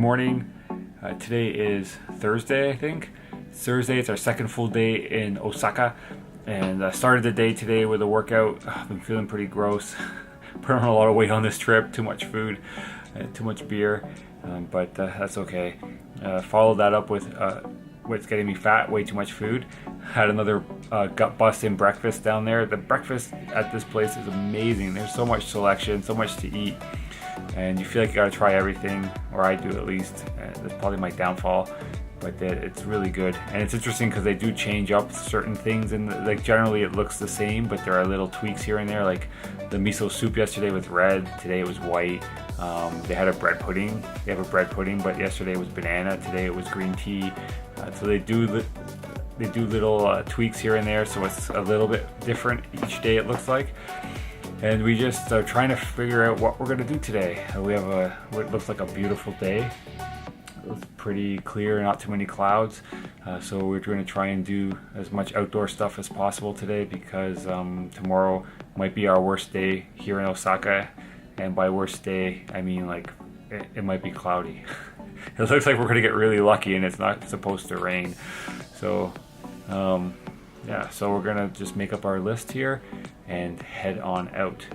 morning. Today is Thursday, I think. It's Thursday, it's our second full day in Osaka. And I started the day today with a workout. I've been feeling pretty gross. Put on a lot of weight on this trip, too much food, too much beer, but that's okay. Followed that up with what's getting me fat, way too much food. Had another gut busting breakfast down there. The breakfast at this place is amazing. There's so much selection, so much to eat, and you feel like you gotta try everything, or I do at least. That's probably my downfall, but it's really good. And it's interesting because they do change up certain things, and like generally it looks the same, but there are little tweaks here and there. Like the miso soup yesterday was red, today it was white. They had a bread pudding. They have a bread pudding, but yesterday it was banana, today it was green tea. So they do little tweaks here and there, so it's a little bit different each day, it looks like. And we just are trying to figure out what we're gonna do today. We have what looks like a beautiful day. It's pretty clear, not too many clouds. So we're going to try and do as much outdoor stuff as possible today, because tomorrow might be our worst day here in Osaka. And by worst day, I mean like it might be cloudy. It looks like we're going to get really lucky and it's not supposed to rain. So yeah, so we're going to just make up our list here and head on out.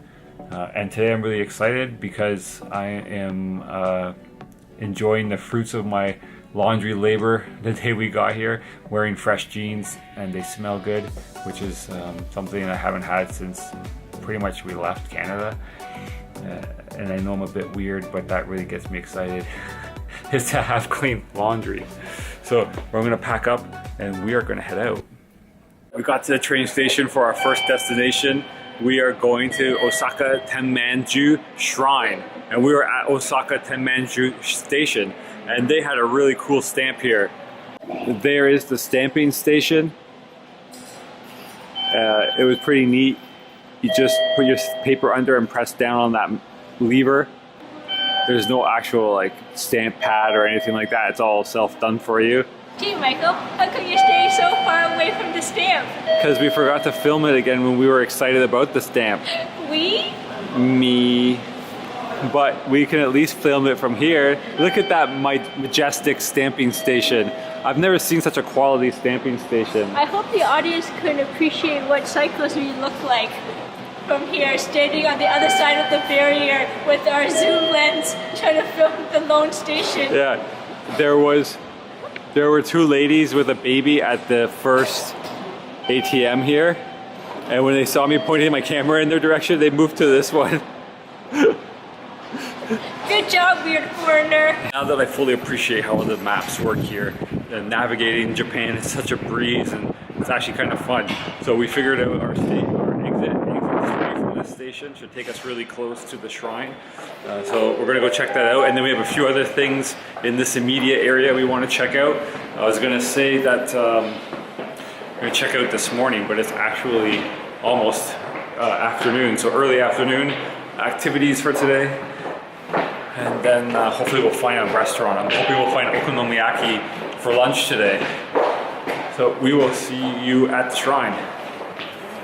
And today I'm really excited because I am enjoying the fruits of my laundry labor the day we got here, wearing fresh jeans, and they smell good, which is something I haven't had since pretty much we left Canada. And I know I'm a bit weird, but that really gets me excited, is to have clean laundry. So we're gonna pack up and we are gonna head out. We got to the train station for our first destination. We are going to Osaka Tenmangu Shrine, and we were at Osaka Tenmangu Station, and they had a really cool stamp here. There is the stamping station. It was pretty neat. You just put your paper under and press down on that lever. There's no actual like stamp pad or anything like that. It's all self-done for you. Gee, Michael, how come you're staying so far away from the stamp? Because we forgot to film it again when we were excited about the stamp. We? Me. But we can at least film it from here. Look at that majestic stamping station. I've never seen such a quality stamping station. I hope the audience can appreciate what cyclists we look like from here, standing on the other side of the barrier with our zoom lens, trying to film the lone station. Yeah, there were two ladies with a baby at the first ATM here, and when they saw me pointing my camera in their direction, they moved to this one. Good job, weird foreigner. Now that I fully appreciate how the maps work here, navigating Japan is such a breeze, and it's actually kind of fun. So we figured out our exit from this station should take us really close to the shrine. So we're gonna go check that out, and then we have a few other things in this immediate area we want to check out. I was gonna say that we're gonna check out this morning, but it's actually almost afternoon, so early afternoon activities for today. And then hopefully we'll find a restaurant. I'm hoping we'll find Okonomiyaki for lunch today. So we will see you at the shrine.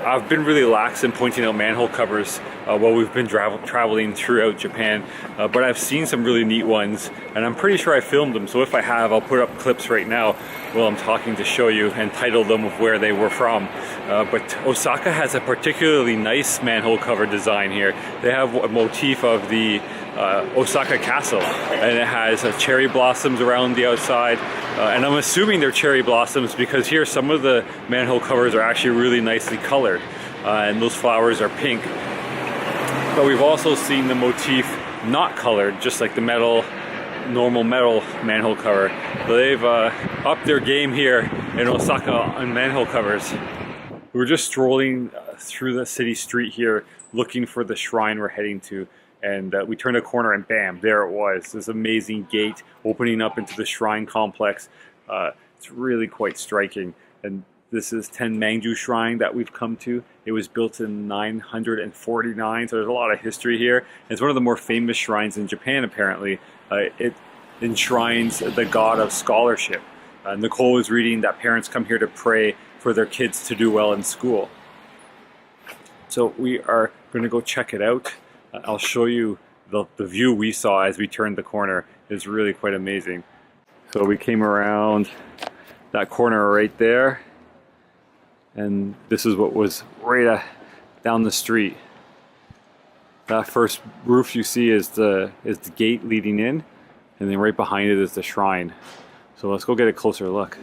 I've been really lax in pointing out manhole covers while we've been traveling throughout Japan, but I've seen some really neat ones, and I'm pretty sure I filmed them, so if I have, I'll put up clips right now while I'm talking to show you and title them of where they were from. But Osaka has a particularly nice manhole cover design here. They have a motif of the Osaka Castle, and it has cherry blossoms around the outside, and I'm assuming they're cherry blossoms because here some of the manhole covers are actually really nicely colored, and those flowers are pink. But we've also seen the motif not colored, just like the normal metal manhole cover. They've upped their game here in Osaka on manhole covers. We're just strolling through the city street here looking for the shrine we're heading to. And we turned a corner and bam, there it was. This amazing gate opening up into the shrine complex. It's really quite striking. And this is Tenmangu Shrine that we've come to. It was built in 949, so there's a lot of history here. It's one of the more famous shrines in Japan, apparently. It enshrines the god of scholarship. Nicole was reading that parents come here to pray for their kids to do well in school. So we are going to go check it out. I'll show you the view we saw as we turned the corner, is really quite amazing. So we came around that corner right there, and this is what was right down the street. That first roof you see is the gate leading in, and then right behind it is the shrine. So let's go get a closer look.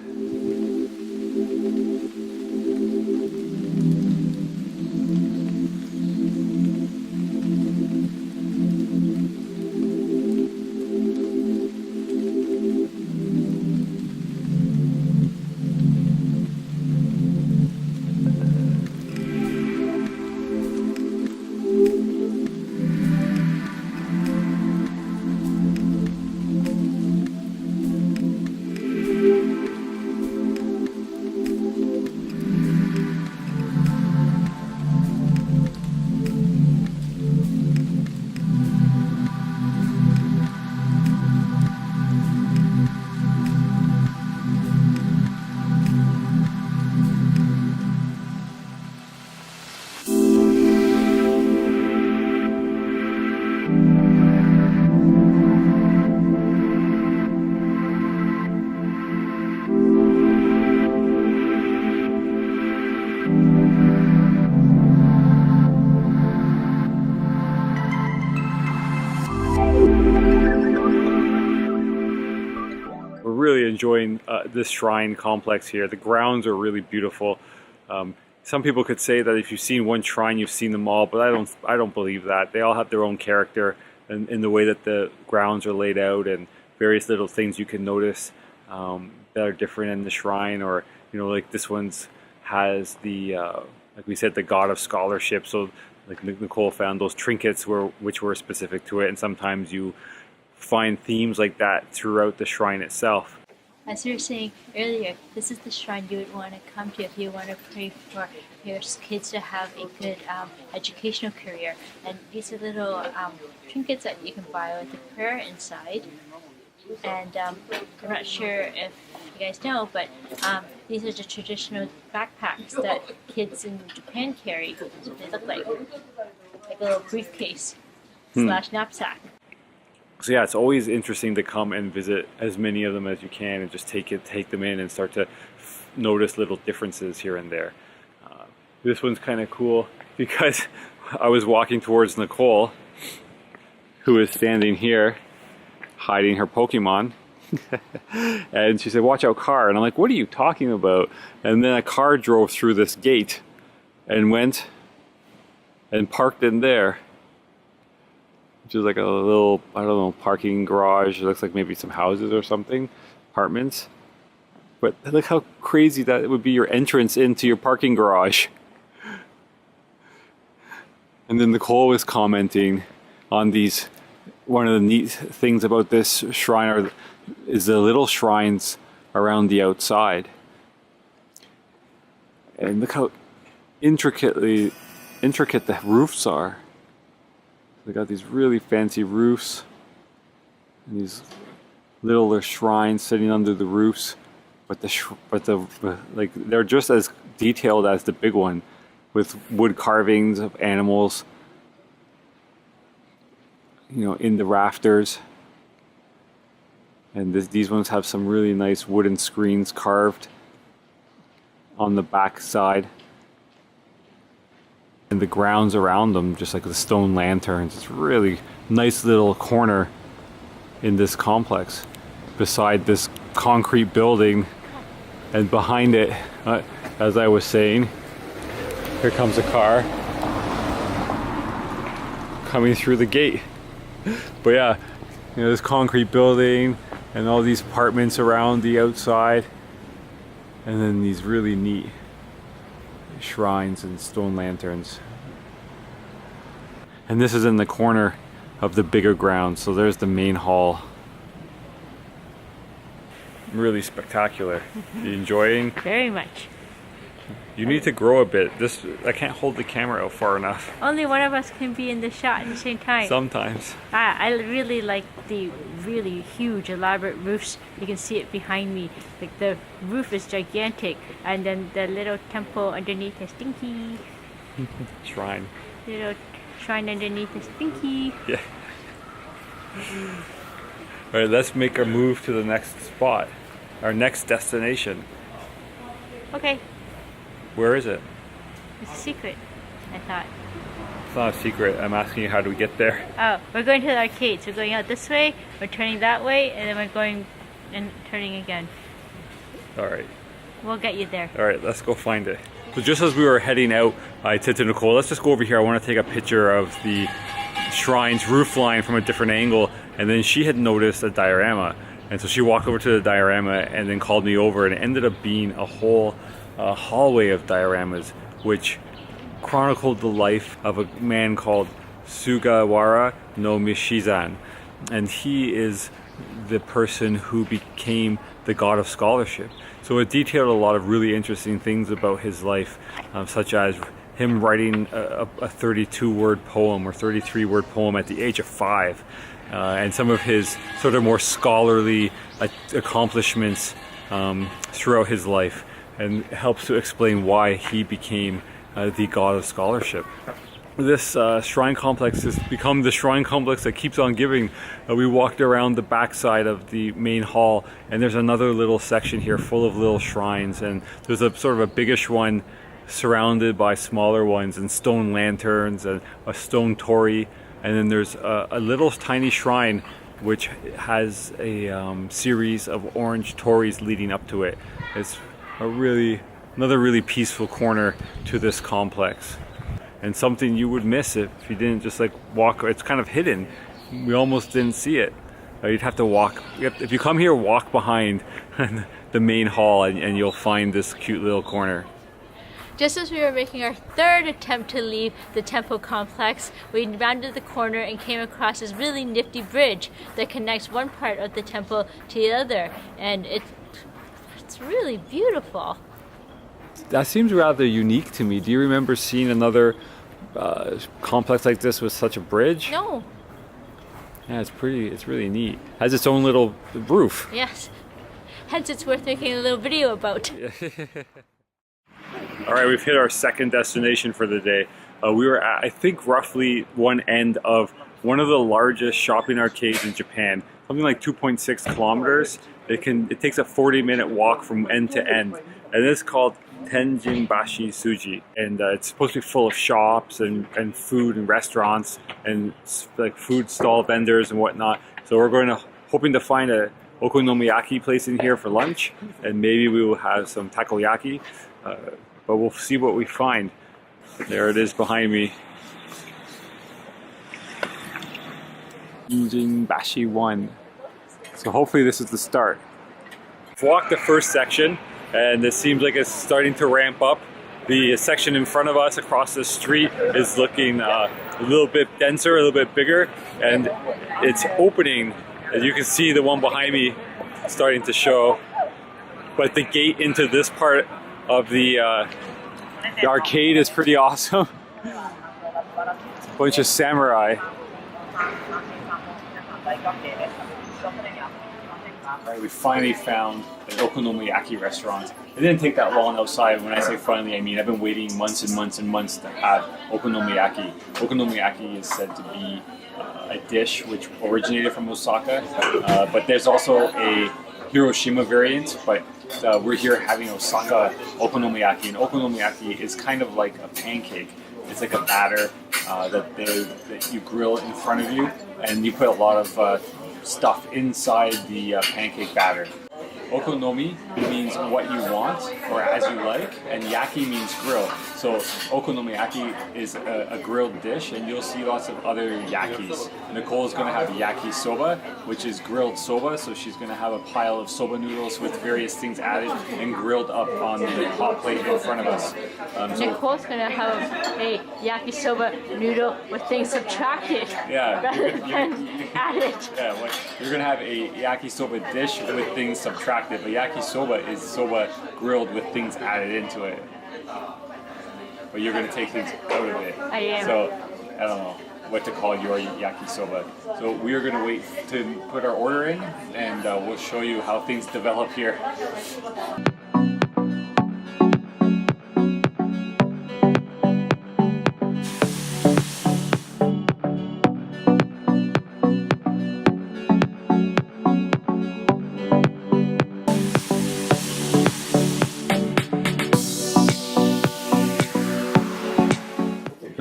Really enjoying this shrine complex here. The grounds are really beautiful. Some people could say that if you've seen one shrine, you've seen them all, but I don't believe that. They all have their own character in the way that the grounds are laid out, and various little things you can notice that are different in the shrine. Or, you know, like this one's has the like we said, the god of scholarship. So like Nicole found those trinkets which were specific to it, and sometimes you find themes like that throughout the shrine itself. As you were saying earlier, this is the shrine you would want to come to if you want to pray for your kids to have a good educational career. And these are little trinkets that you can buy with the prayer inside. And I'm not sure if you guys know, but these are the traditional backpacks that kids in Japan carry. That's what they look like a little briefcase slash knapsack. So yeah, it's always interesting to come and visit as many of them as you can, and just take them in and start to notice little differences here and there. This one's kind of cool because I was walking towards Nicole, who is standing here hiding her Pokemon, and she said, "Watch out, car!" And I'm like, "What are you talking about?" And then a car drove through this gate and went and parked in there, which is like a little, I don't know, parking garage. It looks like maybe some houses or something, apartments. But look how crazy that would be, your entrance into your parking garage. And then Nicole was commenting on these, one of the neat things about this shrine is the little shrines around the outside. And look how intricate the roofs are. They got these really fancy roofs and these little shrines sitting under the roofs, but like they're just as detailed as the big one, with wood carvings of animals, you know, in the rafters. And these ones have some really nice wooden screens carved on the back side. And the grounds around them, just like the stone lanterns. It's a really nice little corner in this complex, beside this concrete building. And behind it, as I was saying, here comes a car coming through the gate. But yeah, you know, this concrete building and all these apartments around the outside, and then these really neat shrines and stone lanterns. And this is in the corner of the bigger ground, so there's the main hall. Really spectacular. You enjoying? Very much. You need to grow a bit. I can't hold the camera out far enough. Only one of us can be in the shot at the same time. Sometimes. I really like the really huge, elaborate roofs. You can see it behind me. Like the roof is gigantic, and then the little temple underneath is stinky. Shrine. Little shrine underneath is stinky. Yeah. All right, let's make our move to the next spot, our next destination. Okay, Where is it? it's a secret, I thought. It's not a secret. I'm asking you, how do we get there? Oh, we're going to the arcades. We're going out this way, we're turning that way, and then we're going and turning again. All right. We'll get you there. All right, let's go find it. So just as we were heading out, I said to Nicole, let's just go over here. I want to take a picture of the shrine's roof line from a different angle. And then she had noticed a diorama. And so she walked over to the diorama and then called me over, and it ended up being a whole hallway of dioramas, which chronicled the life of a man called Sugawara Michizane. And he is the person who became the god of scholarship. So it detailed a lot of really interesting things about his life, such as him writing a 32-word poem or 33-word poem at the age of 5, and some of his sort of more scholarly accomplishments throughout his life, and helps to explain why he became the god of scholarship. This shrine complex has become the shrine complex that keeps on giving. We walked around the backside of the main hall, and there's another little section here full of little shrines, and there's a sort of a biggish one surrounded by smaller ones and stone lanterns and a stone torii, and then there's a little tiny shrine which has a series of orange tories leading up to it. It's another really peaceful corner to this complex, and something you would miss if you didn't just like walk. It's kind of hidden. We almost didn't see it. You'd have to walk. If you come here, walk behind the main hall, and you'll find this cute little corner. Just as we were making our third attempt to leave the temple complex, we rounded the corner and came across this really nifty bridge that connects one part of the temple to the other, and it's really beautiful. That seems rather unique to me. Do you remember seeing another complex like this with such a bridge? No. Yeah, it's really neat. It has its own little roof. Yes. Hence it's worth making a little video about. All right, we've hit our second destination for the day. We were at, I think, roughly one end of one of the largest shopping arcades in Japan, something like 2.6 kilometers. It takes a 40-minute walk from end to end, and it's called Tenjinbashi Suji, and it's supposed to be full of shops and food and restaurants and like food stall vendors and whatnot. So we're hoping to find a Okonomiyaki place in here for lunch, and maybe we will have some Takoyaki, but we'll see what we find. There it is behind me. Tenjinbashi 1. So hopefully this is the start. I've walked the first section, and it seems like it's starting to ramp up. The section in front of us across the street is looking a little bit denser, a little bit bigger, and it's opening. As you can see, the one behind me starting to show. But the gate into this part of the arcade is pretty awesome. It's a bunch of samurai. Alright, we finally found an Okonomiyaki restaurant. It didn't take that long outside. When I say finally, I mean I've been waiting months and months and months to have Okonomiyaki. Okonomiyaki is said to be a dish which originated from Osaka, but there's also a Hiroshima variant, but we're here having Osaka Okonomiyaki, and Okonomiyaki is kind of like a pancake. It's like a batter that you grill in front of you, and you put a lot of stuff inside the pancake batter. Okonomi means what you want or as you like, and yaki means grill. So okonomiyaki is a grilled dish, and you'll see lots of other yakis. Nicole is going to have yaki soba, which is grilled soba. So she's going to have a pile of soba noodles with various things added and grilled up on the hot plate in front of us. Nicole's going to have a yaki soba noodle with things subtracted rather than added. Yeah, you're going to have a yaki soba dish with things subtracted. But yaki soba is soba grilled with things added into it. But you're going to take things out of it. I am. So, I don't know what to call your yaki soba. So we are going to wait to put our order in, and we'll show you how things develop here.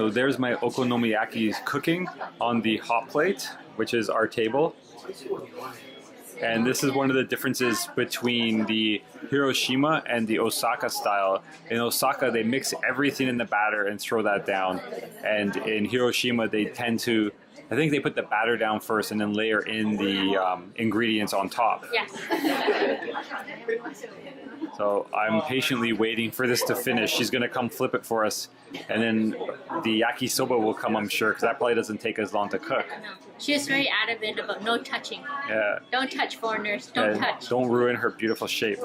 So there's my okonomiyaki cooking on the hot plate, which is our table. And this is one of the differences between the Hiroshima and the Osaka style. In Osaka, they mix everything in the batter and throw that down. And in Hiroshima, they tend to, I think they put the batter down first and then layer in the ingredients on top. Yes. So I'm patiently waiting for this to finish. She's going to come flip it for us. And then the yakisoba will come, I'm sure, because that probably doesn't take as long to cook. No. She was very adamant about no touching. Yeah. Don't touch, foreigners. Don't touch. Don't ruin her beautiful shape.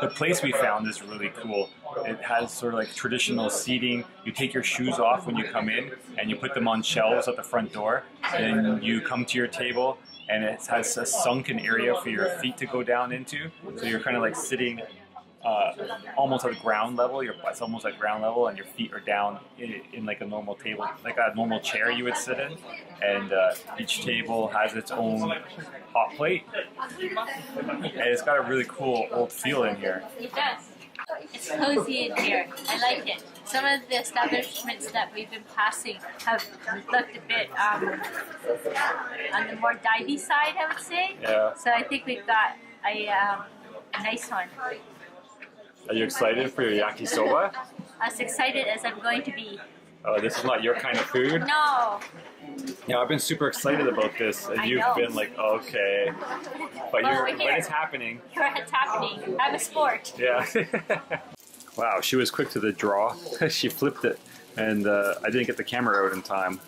The place we found is really cool. It has sort of like traditional seating. You take your shoes off when you come in and you put them on shelves at the front door. Then you come to your table and it has a sunken area for your feet to go down into. So you're kind of like sitting almost at ground level. Your butt's almost at ground level and your feet are down in like a normal table, like a normal chair you would sit in. And each table has its own hot plate. And it's got a really cool old feel in here. It does. It's cozy in here. I like it. Some of the establishments that we've been passing have looked a bit on the more divey side, I would say. Yeah. So I think we've got a nice one. Are you excited for your yakisoba? As excited as I'm going to be. Oh, this is not your kind of food? No. Yeah, I've been super excited about this, and you've been like, okay. But when it's happening. It's happening. I'm a sport. Yeah. Wow, she was quick to the draw. She flipped it, and I didn't get the camera out in time.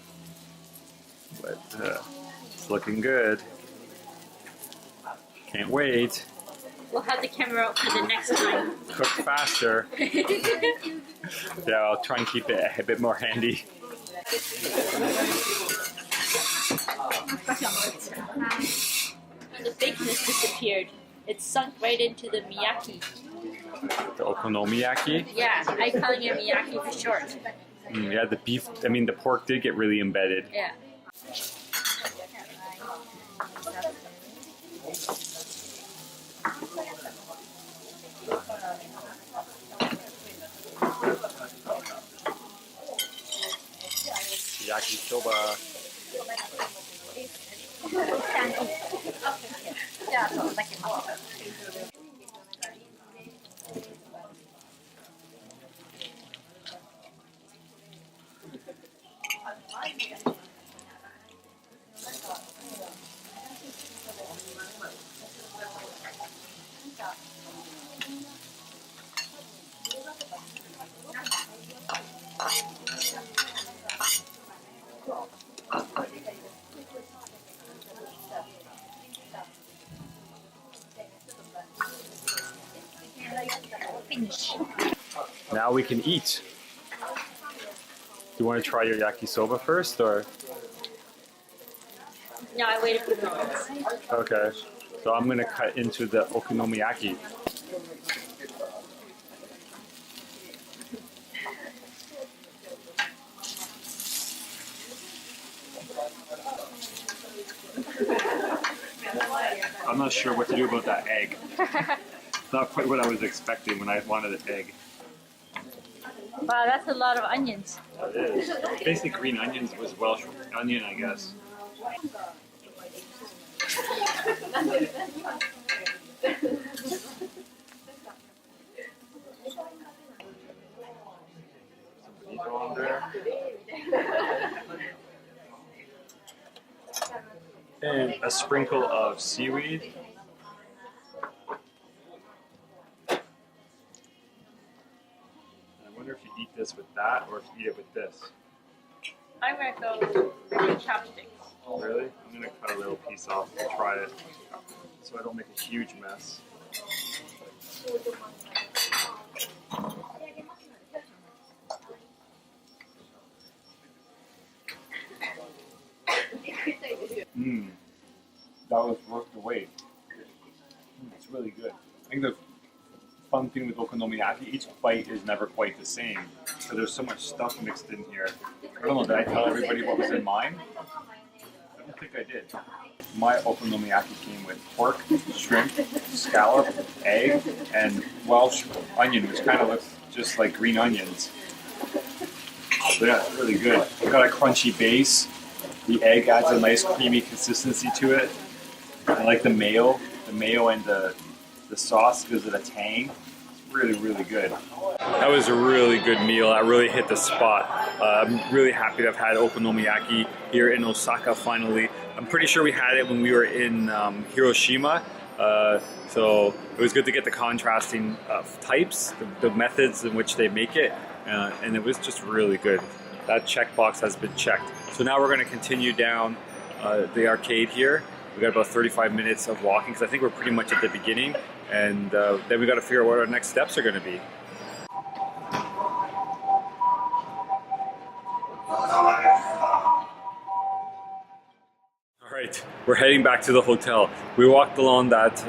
But it's looking good. Can't wait. We'll have the camera out for the next time. Cook faster. Yeah, I'll try and keep it a bit more handy. The bakeness disappeared. It sunk right into the miyaki. The okonomiyaki? Yeah, I'm calling it miyaki for short. Yeah, the beef, the pork did get really embedded. Yeah. Yakisoba. Finish. Now we can eat. Do you want to try your yakisoba first, or? No, I wait a few minutes. Okay. So I'm going to cut into the okonomiyaki. I'm not sure what to do about that egg. It's not quite what I was expecting when I wanted an egg. Wow, that's a lot of onions. It is. Basically green onions with Welsh onion, I guess. Some potato on there. And a sprinkle of seaweed. I wonder if you eat this with that or if you eat it with this. I'm gonna go with chopsticks. Really? I'm gonna cut a little piece off and try it so I don't make a huge mess. That was worth the wait. It's really good. I think the fun thing with okonomiyaki, each bite is never quite the same. So there's so much stuff mixed in here. I don't know, did I tell everybody what was in mine? I don't think I did. My okonomiyaki came with pork, shrimp, scallop, egg, and Welsh onion, which kind of looks just like green onions. So yeah, it's really good. It's got a crunchy base. The egg adds a nice creamy consistency to it. I like the mayo. The mayo and the sauce gives it a tang. It's really, really good. That was a really good meal. That really hit the spot. I'm really happy to have had okonomiyaki here in Osaka finally. I'm pretty sure we had it when we were in Hiroshima. So it was good to get the contrasting types, the methods in which they make it, and it was just really good. That checkbox has been checked. So now we're going to continue down the arcade here. We got about 35 minutes of walking because I think we're pretty much at the beginning, and then we got to figure out what our next steps are going to be. All right, we're heading back to the hotel. We walked along that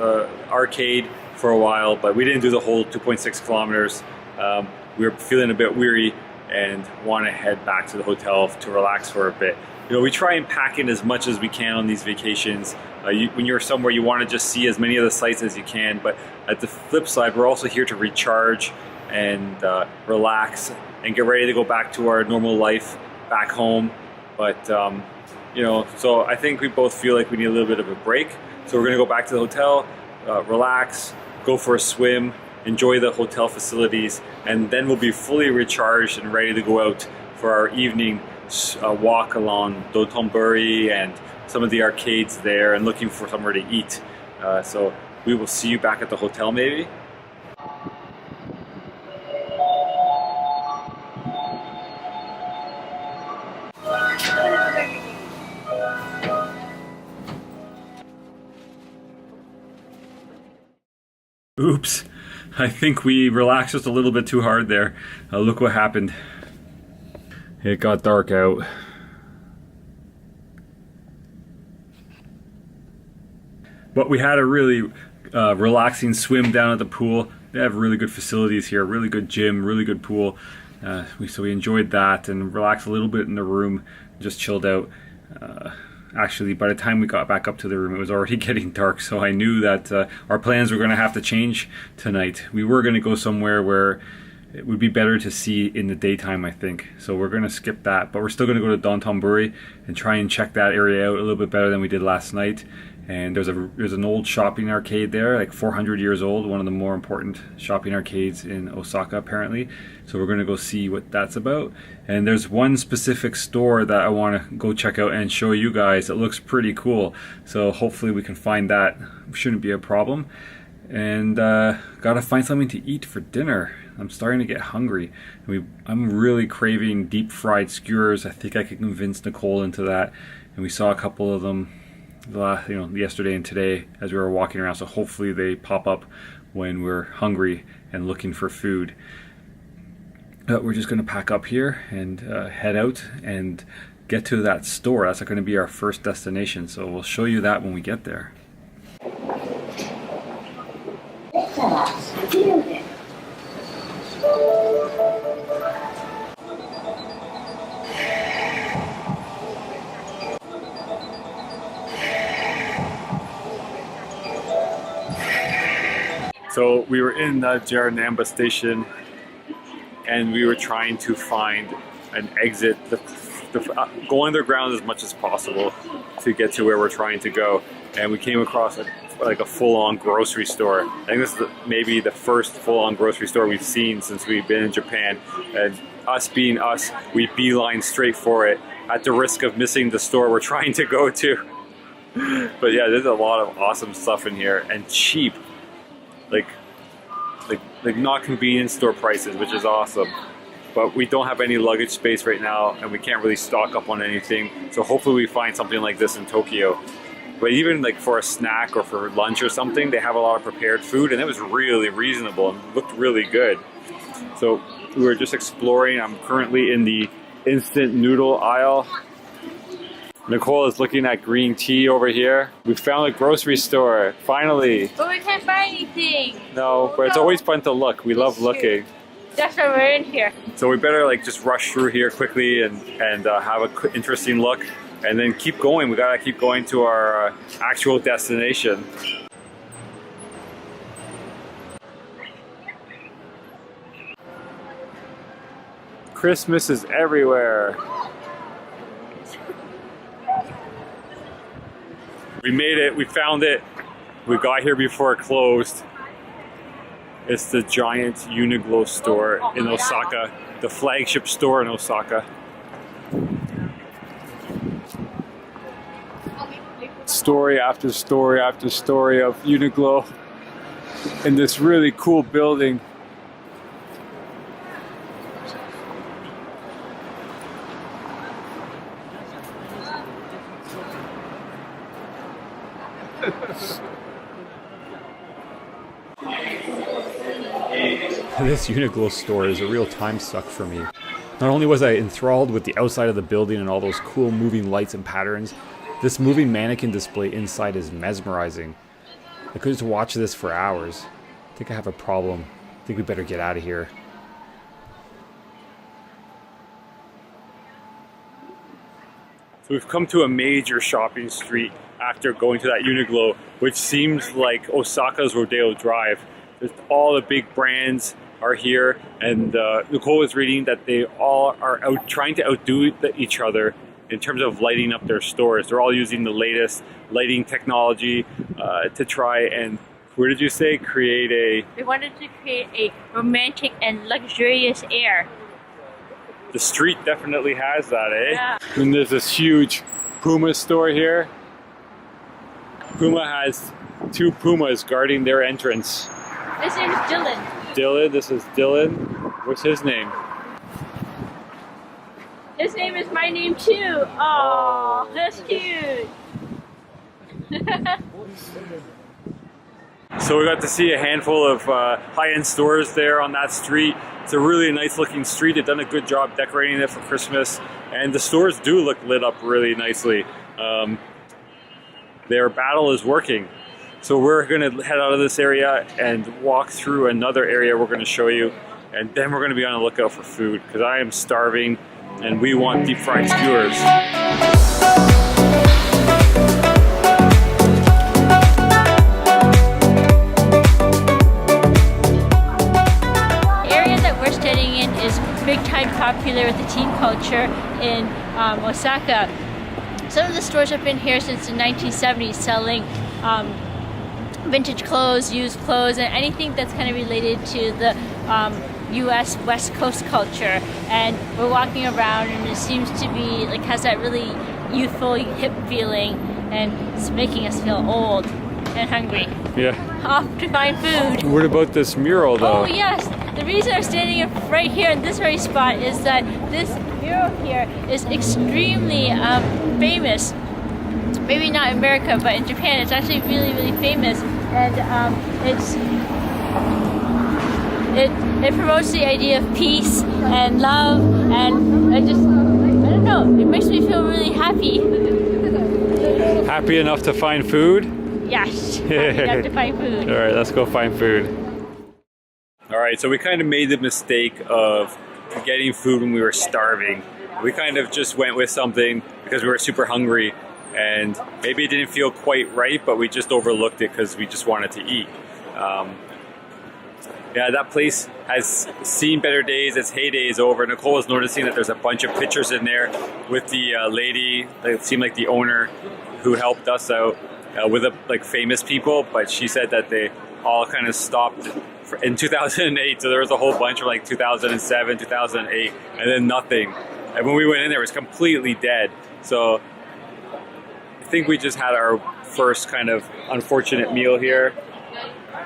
arcade for a while, but we didn't do the whole 2.6 kilometers. We were feeling a bit weary and want to head back to the hotel to relax for a bit. You know, we try and pack in as much as we can on these vacations. When you're somewhere, you want to just see as many of the sites as you can, but at the flip side, we're also here to recharge and relax and get ready to go back to our normal life back home. But you know, so I think we both feel like we need a little bit of a break. So we're gonna go back to the hotel, relax, go for a swim, enjoy the hotel facilities, and then we'll be fully recharged and ready to go out for our evening walk along Dotonbori and some of the arcades there and looking for somewhere to eat. So we will see you back at the hotel maybe. Oops, I think we relaxed just a little bit too hard there. Look what happened. It got dark out. But we had a really relaxing swim down at the pool. They have really good facilities here, really good gym, really good pool. So we enjoyed that and relaxed a little bit in the room, just chilled out. Actually, by the time we got back up to the room, it was already getting dark, so I knew that our plans were going to have to change tonight. We were going to go somewhere where it would be better to see in the daytime, I think. So we're going to skip that, but we're still going to go to Dotonbori and try and check that area out a little bit better than we did last night. And there's an old shopping arcade there, like 400 years old, one of the more important shopping arcades in Osaka apparently. So we're going to go see what that's about. And there's one specific store that I want to go check out and show you guys. It looks pretty cool. So hopefully we can find that. Shouldn't be a problem. And gotta find something to eat for dinner. I'm starting to get hungry. I'm really craving deep fried skewers. I think I could convince Nicole into that. And we saw a couple of them yesterday and today as we were walking around, so hopefully they pop up when we're hungry and looking for food. We're just going to pack up here and head out and get to that store. That's going to be our first destination, so we'll show you that when we get there. So we were in the Jaranamba station and we were trying to find an exit, go underground as much as possible to get to where we're trying to go. And we came across a full-on grocery store. I think this is maybe the first full-on grocery store we've seen since we've been in Japan. And us being us, we beeline straight for it at the risk of missing the store we're trying to go to. But yeah, there's a lot of awesome stuff in here and cheap. Like not convenience store prices, which is awesome. But we don't have any luggage space right now and we can't really stock up on anything. So hopefully we find something like this in Tokyo. But even like for a snack or for lunch or something, they have a lot of prepared food and it was really reasonable and looked really good. So we were just exploring. I'm currently in the instant noodle aisle. Nicole is looking at green tea over here. We found a grocery store, finally. But we can't buy anything. No, but it's always fun to look. We love looking. That's why we're in here. So we better like just rush through here quickly and have a interesting look and then keep going. We gotta keep going to our actual destination. Christmas is everywhere. We made it, we found it. We got here before it closed. It's the giant Uniqlo store in Osaka, the flagship store in Osaka. Story after story after story of Uniqlo in this really cool building. This Uniqlo store is a real time suck for me. Not only was I enthralled with the outside of the building and all those cool moving lights and patterns, this moving mannequin display inside is mesmerizing. I could just watch this for hours. I think I have a problem. I think we better get out of here. So we've come to a major shopping street after going to that Uniqlo, which seems like Osaka's Rodeo Drive. There's all the big brands are here, and Nicole was reading that they all are out trying to outdo each other in terms of lighting up their stores. They're all using the latest lighting technology to try and, what did you say, create a... We wanted to create a romantic and luxurious air. The street definitely has that, eh? Yeah. And there's this huge Puma store here. Puma has two Pumas guarding their entrance. His name is Dylan. Dylan, this is Dylan. What's his name? His name is my name too. Oh, that's cute. So we got to see a handful of high-end stores there on that street. It's a really nice looking street. They've done a good job decorating it for Christmas. And the stores do look lit up really nicely. Their battle is working. So we're gonna head out of this area and walk through another area we're gonna show you. And then we're gonna be on the lookout for food because I am starving and we want deep fried skewers. Big time popular with the teen culture in Osaka. Some of the stores have been here since the 1970s selling vintage clothes, used clothes, and anything that's kind of related to the US West Coast culture. And we're walking around and it seems to be like has that really youthful, hip feeling, and it's making us feel old and hungry. Yeah. Off to find food. What about this mural though? Oh yes. The reason I'm standing right here in this very spot is that this mural here is extremely famous. Maybe not in America, but in Japan it's actually really, really famous. And it promotes the idea of peace and love, and I don't know, it makes me feel really happy. Happy enough to find food? Yes, happy enough to find food. All right, let's go find food. All right, so we kind of made the mistake of getting food when we were starving. We kind of just went with something because we were super hungry, and maybe it didn't feel quite right, but we just overlooked it because we just wanted to eat. Yeah, that place has seen better days. Its heyday is over. Nicole was noticing that there's a bunch of pictures in there with the lady, it seemed like the owner, who helped us out with like famous people, but she said that they all kind of stopped in 2008, so there was a whole bunch from like 2007, 2008, and then nothing. And when we went in there, it was completely dead. So I think we just had our first kind of unfortunate meal here,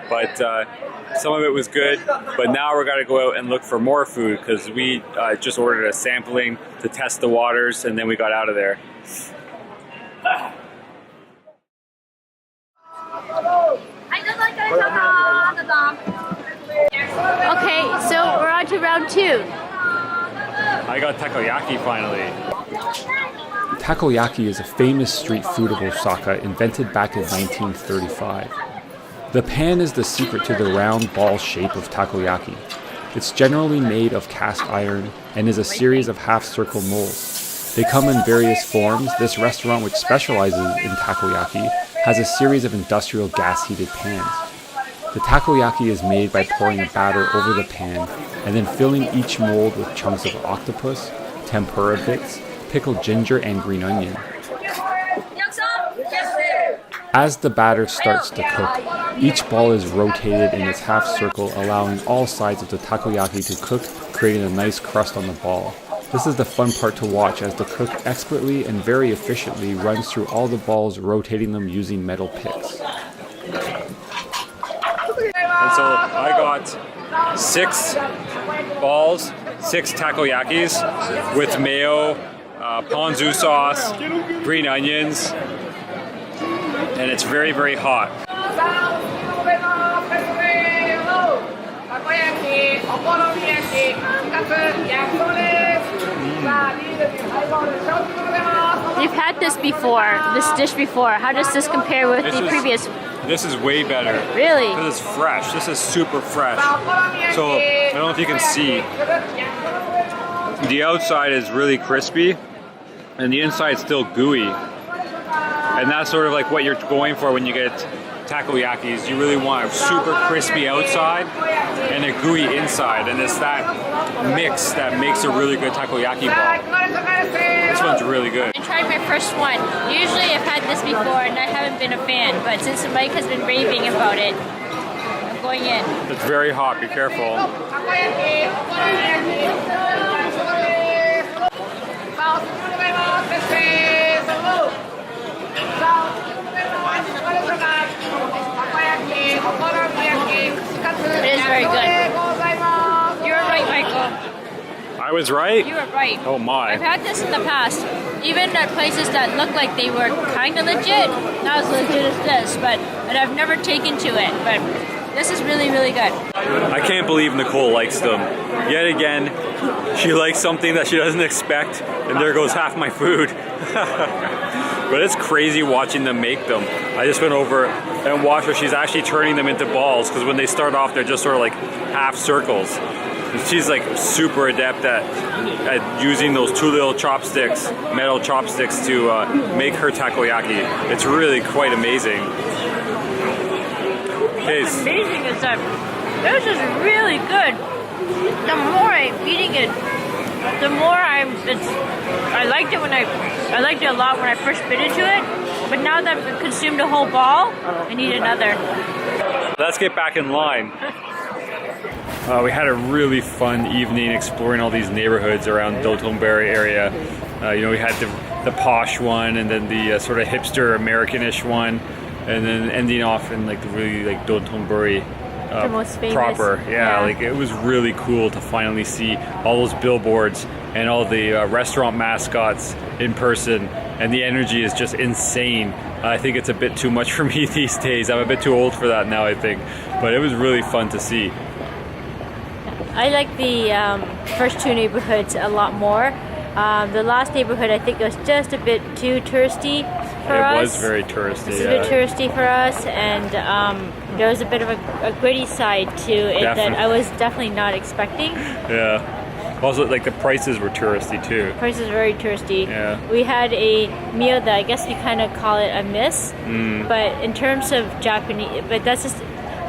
but some of it was good. But now we're gonna go out and look for more food because we just ordered a sampling to test the waters, and then we got out of there. Okay, so we're on to round two. I got takoyaki finally. Takoyaki is a famous street food of Osaka invented back in 1935. The pan is the secret to the round ball shape of takoyaki. It's generally made of cast iron and is a series of half-circle molds. They come in various forms. This restaurant, which specializes in takoyaki, has a series of industrial gas-heated pans. The takoyaki is made by pouring a batter over the pan and then filling each mold with chunks of octopus, tempura bits, pickled ginger, and green onion. As the batter starts to cook, each ball is rotated in its half circle, allowing all sides of the takoyaki to cook, creating a nice crust on the ball. This is the fun part to watch as the cook expertly and very efficiently runs through all the balls, rotating them using metal picks. And so I got 6 balls, 6 takoyakis with mayo, ponzu sauce, green onions, and it's very, very hot. You've had this before, this dish before. How does this compare with the previous? This is way better. Really? Because it's fresh. This is super fresh. So I don't know if you can see. The outside is really crispy, and the inside is still gooey. And that's sort of like what you're going for when you get takoyakis. You really want a super crispy outside and a gooey inside, and it's that mix that makes a really good takoyaki ball. This one's really good. I tried my first one. Usually I've had this before and I haven't been a fan, but since Mike has been raving about it, I'm going in. It's very hot, be careful. It is very good. You were right, Michael. I was right? You were right. Oh my. I've had this in the past, even at places that looked like they were kind of legit, not as legit as this, and I've never taken to it, but this is really, really good. I can't believe Nicole likes them. Yet again, she likes something that she doesn't expect, and there goes half my food. But it's crazy watching them make them. I just went over and watched her. She's actually turning them into balls, because when they start off, they're just sort of like half circles. And she's like super adept at using those 2 little chopsticks, metal chopsticks, to make her takoyaki. It's really quite amazing. What's amazing is that this is really good. The more I'm eating it, the more I liked it I liked it a lot when I first bit into it, but now that I've consumed a whole ball, I need another. Let's get back in line. We had a really fun evening exploring all these neighborhoods around Dotonbori area. We had the posh one, and then the sort of hipster Americanish one, and then ending off in like the really like Dotonbori the most famous proper. Yeah, like it was really cool to finally see all those billboards and all the restaurant mascots in person, and the energy is just insane. I think it's a bit too much for me these days. I'm a bit too old for that now, I think, but it was really fun to see. I like the first 2 neighborhoods a lot more. The last neighborhood, I think, was just a bit too touristy for us. It was very touristy. It's a bit touristy for us, and there was a bit of a gritty side to it that I was definitely not expecting. Yeah. Also, like the prices were touristy too. Prices were very touristy. Yeah. We had a meal that I guess we kind of call it a miss, but in terms of Japanese, but that's just.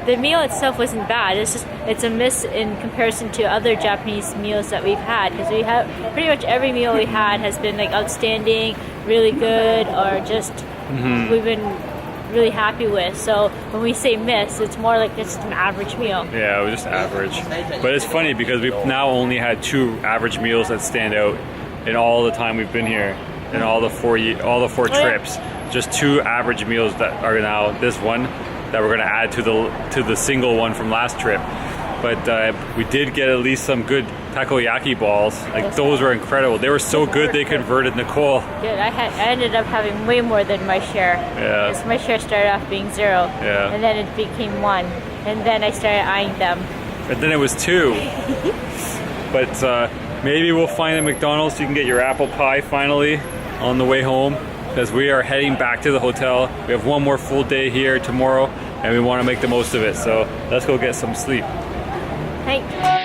The meal itself wasn't bad. It's a miss in comparison to other Japanese meals that we've had, because we have pretty much every meal we had has been like outstanding, really good, or just we've been really happy with. So when we say miss, it's more like just an average meal. Yeah, it was just average. But it's funny because we've now only had 2 average meals that stand out in all the time we've been here, in all the 4 trips. Just 2 average meals that are now this one that we're going to add to the single one from last trip. But we did get at least some good takoyaki balls. Like those were incredible. They were so good they converted Nicole. Yeah, I ended up having way more than my share. Yeah. Because my share started off being 0. Yeah. And then it became 1. And then I started eyeing them. And then it was 2. But maybe we'll find a McDonald's so you can get your apple pie finally on the way home, because we are heading back to the hotel. We have 1 more full day here tomorrow, and we want to make the most of it. So let's go get some sleep. Hey.